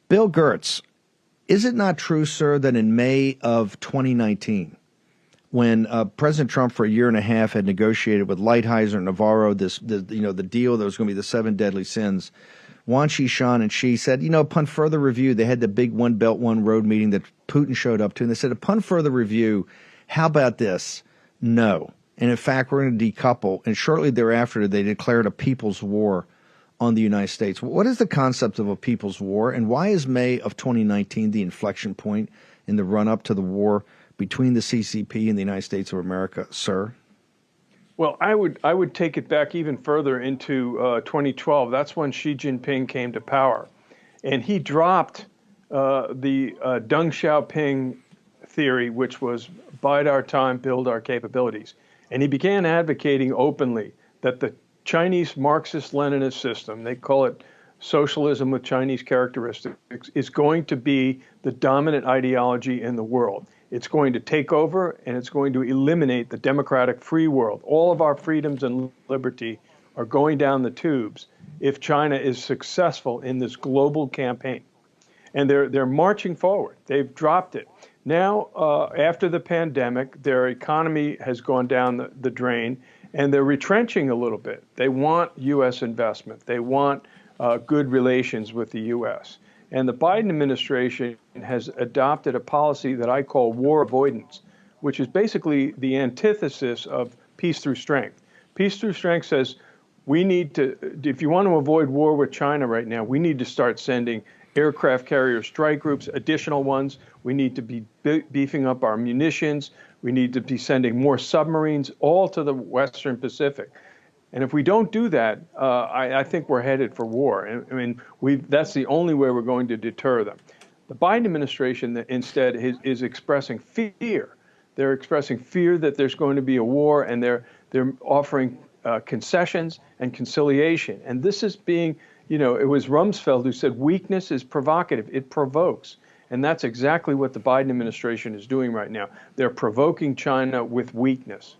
Bill Gertz, is it not true, sir, that in May of 2019, when President Trump for a year and a half had negotiated with Lighthizer and Navarro the deal that was going to be the 7 deadly sins, Wang Qishan and Xi said, upon further review, they had the big One Belt, One Road meeting that Putin showed up to, and they said, upon further review, how about this? No. And in fact, we're going to decouple. And shortly thereafter, they declared a people's war on the United States. What is the concept of a people's war, and why is May of 2019 the inflection point in the run-up to the war between the CCP and the United States of America, sir? Well, I would take it back even further into 2012. That's when Xi Jinping came to power, and he dropped the Deng Xiaoping theory, which was bide our time, build our capabilities, and he began advocating openly that the Chinese Marxist-Leninist system, they call it socialism with Chinese characteristics, is going to be the dominant ideology in the world. It's going to take over, and it's going to eliminate the democratic free world. All of our freedoms and liberty are going down the tubes if China is successful in this global campaign. And they're marching forward. They've dropped it. Now, after the pandemic, their economy has gone down the drain, and they're retrenching a little bit. They want U.S. investment. They want good relations with the U.S. And the Biden administration has adopted a policy that I call war avoidance, which is basically the antithesis of peace through strength. Peace through strength says we need to, if you want to avoid war with China right now, we need to start sending aircraft carrier strike groups, additional ones. We need to be beefing up our munitions. We need to be sending more submarines, all to the Western Pacific. And if we don't do that, I think we're headed for war. I mean, that's the only way we're going to deter them. The Biden administration instead is expressing fear. They're expressing fear that there's going to be a war, and they're offering concessions and conciliation. And this is being, it was Rumsfeld who said weakness is provocative. It provokes. And that's exactly what the Biden administration is doing right now. They're provoking China with weakness.